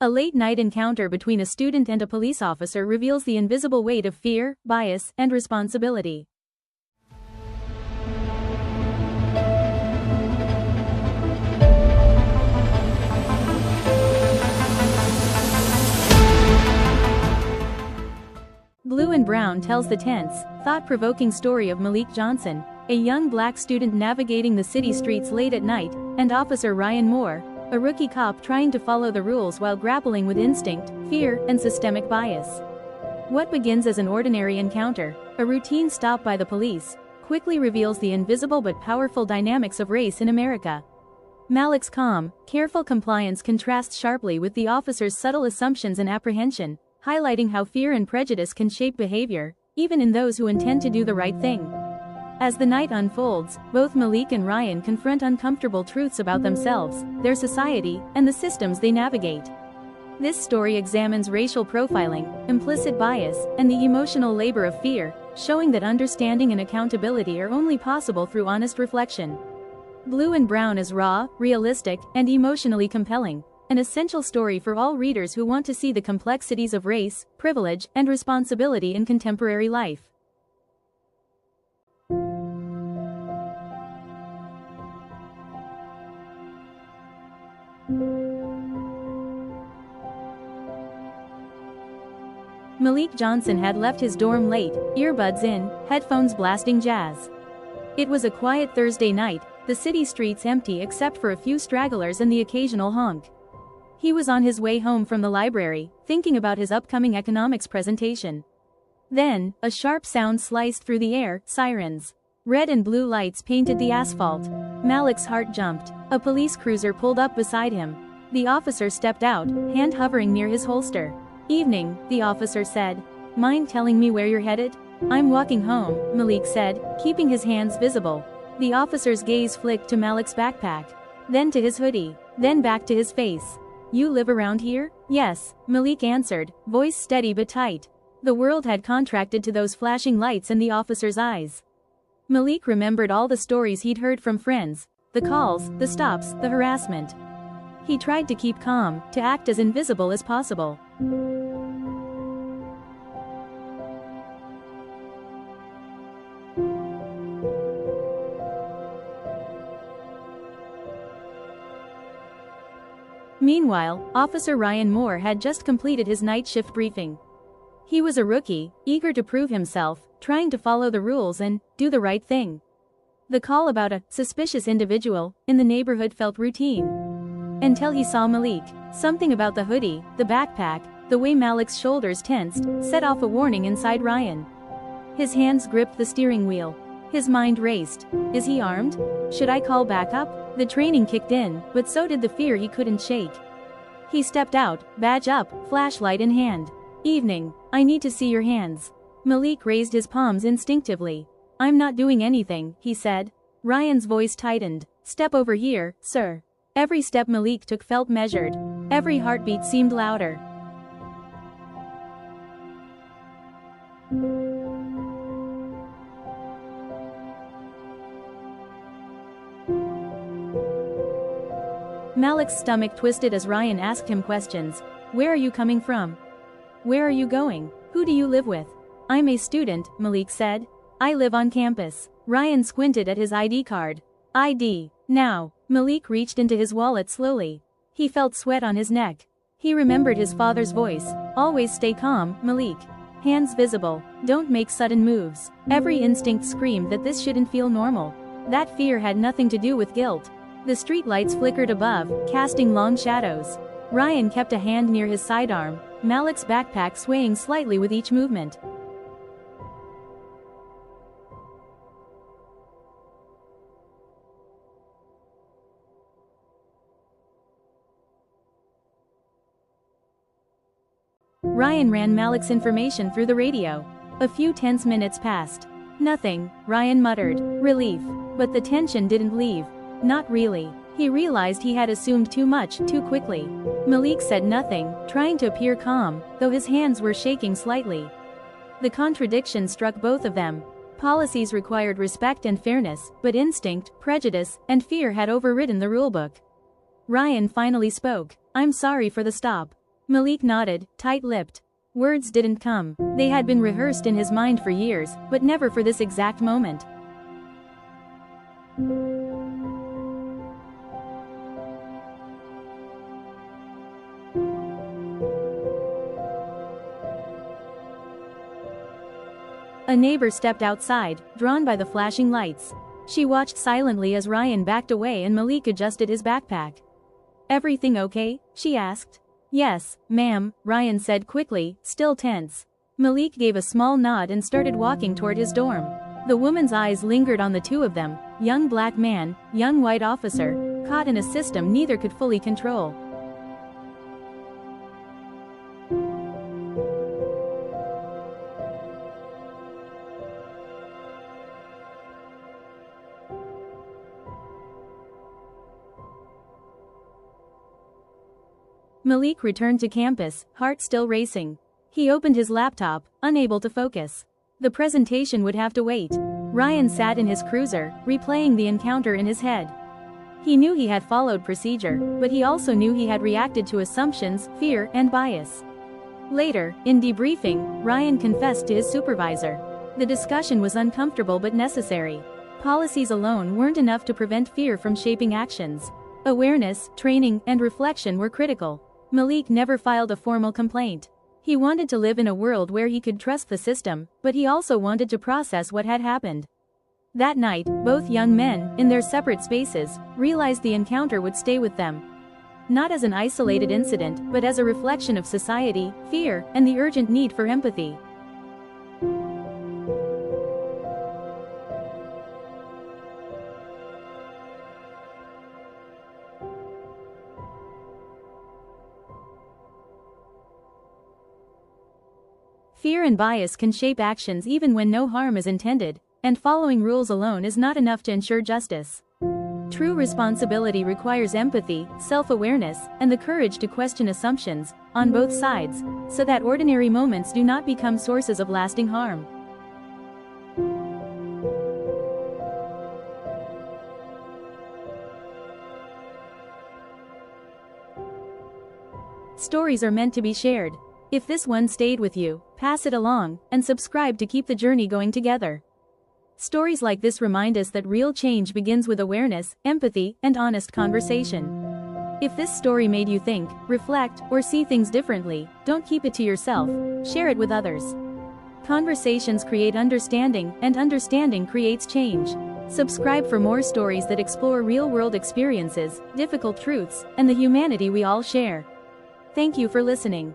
A late-night encounter between a student and a police officer reveals the invisible weight of fear, bias, and responsibility. Blue and Brown tells the tense, thought-provoking story of Malik Johnson, a young black student navigating the city streets late at night, and Officer Ryan Moore, a rookie cop trying to follow the rules while grappling with instinct, fear, and systemic bias. What begins as an ordinary encounter, a routine stop by the police, quickly reveals the invisible but powerful dynamics of race in America. Malik's calm, careful compliance contrasts sharply with the officer's subtle assumptions and apprehension, highlighting how fear and prejudice can shape behavior, even in those who intend to do the right thing. As the night unfolds, both Malik and Ryan confront uncomfortable truths about themselves, their society, and the systems they navigate. This story examines racial profiling, implicit bias, and the emotional labor of fear, showing that understanding and accountability are only possible through honest reflection. Blue and Brown is raw, realistic, and emotionally compelling, an essential story for all readers who want to see the complexities of race, privilege, and responsibility in contemporary life. Malik Johnson had left his dorm late, earbuds in, headphones blasting jazz. It was a quiet Thursday night, the city streets empty except for a few stragglers and the occasional honk. He was on his way home from the library, thinking about his upcoming economics presentation. Then, a sharp sound sliced through the air, sirens. Red and blue lights painted the asphalt. Malik's heart jumped. A police cruiser pulled up beside him. The officer stepped out, hand hovering near his holster. "Evening," the officer said. "Mind telling me where you're headed?" "I'm walking home," Malik said, keeping his hands visible. The officer's gaze flicked to Malik's backpack. Then to his hoodie. Then back to his face. "You live around here?" "Yes," Malik answered, voice steady but tight. The world had contracted to those flashing lights in the officer's eyes. Malik remembered all the stories he'd heard from friends. The calls, the stops, the harassment. He tried to keep calm, to act as invisible as possible. Meanwhile, Officer Ryan Moore had just completed his night shift briefing. He was a rookie, eager to prove himself, trying to follow the rules and do the right thing. The call about a suspicious individual in the neighborhood felt routine. Until he saw Malik. Something about the hoodie, the backpack, the way Malik's shoulders tensed, set off a warning inside Ryan. His hands gripped the steering wheel. His mind raced. Is he armed? Should I call backup? The training kicked in, but so did the fear he couldn't shake. He stepped out, badge up, flashlight in hand. "Evening. I need to see your hands." Malik raised his palms instinctively. "I'm not doing anything," he said. Ryan's voice tightened. "Step over here, sir." Every step Malik took felt measured. Every heartbeat seemed louder. Malik's stomach twisted as Ryan asked him questions. "Where are you coming from? Where are you going? Who do you live with?" "I'm a student," Malik said. "I live on campus." Ryan squinted at his ID card. "ID. Now." Malik reached into his wallet slowly. He felt sweat on his neck. He remembered his father's voice. "Always stay calm, Malik. Hands visible. Don't make sudden moves." Every instinct screamed that this shouldn't feel normal. That fear had nothing to do with guilt. The streetlights flickered above, casting long shadows. Ryan kept a hand near his sidearm, Malik's backpack swaying slightly with each movement. Ryan ran Malik's information through the radio. A few tense minutes passed. "Nothing," Ryan muttered, relief. But the tension didn't leave. Not really. He realized he had assumed too much, too quickly. Malik said nothing, trying to appear calm, though his hands were shaking slightly. The contradiction struck both of them. Policies required respect and fairness, but instinct, prejudice, and fear had overridden the rulebook. Ryan finally spoke. "I'm sorry for the stop." Malik nodded, tight-lipped. Words didn't come. They had been rehearsed in his mind for years, but never for this exact moment. A neighbor stepped outside, drawn by the flashing lights. She watched silently as Ryan backed away and Malik adjusted his backpack. "Everything okay?" she asked. "Yes, ma'am," Ryan said quickly, still tense. Malik gave a small nod and started walking toward his dorm. The woman's eyes lingered on the two of them, young black man, young white officer, caught in a system neither could fully control. Malik returned to campus, heart still racing. He opened his laptop, unable to focus. The presentation would have to wait. Ryan sat in his cruiser, replaying the encounter in his head. He knew he had followed procedure, but he also knew he had reacted to assumptions, fear, and bias. Later, in debriefing, Ryan confessed to his supervisor. The discussion was uncomfortable but necessary. Policies alone weren't enough to prevent fear from shaping actions. Awareness, training, and reflection were critical. Malik never filed a formal complaint. He wanted to live in a world where he could trust the system, but he also wanted to process what had happened. That night, both young men, in their separate spaces, realized the encounter would stay with them. Not as an isolated incident, but as a reflection of society, fear, and the urgent need for empathy. Fear and bias can shape actions even when no harm is intended, and following rules alone is not enough to ensure justice. True responsibility requires empathy, self-awareness, and the courage to question assumptions, on both sides, so that ordinary moments do not become sources of lasting harm. Stories are meant to be shared. If this one stayed with you, pass it along, and subscribe to keep the journey going together. Stories like this remind us that real change begins with awareness, empathy, and honest conversation. If this story made you think, reflect, or see things differently, don't keep it to yourself, share it with others. Conversations create understanding, and understanding creates change. Subscribe for more stories that explore real-world experiences, difficult truths, and the humanity we all share. Thank you for listening.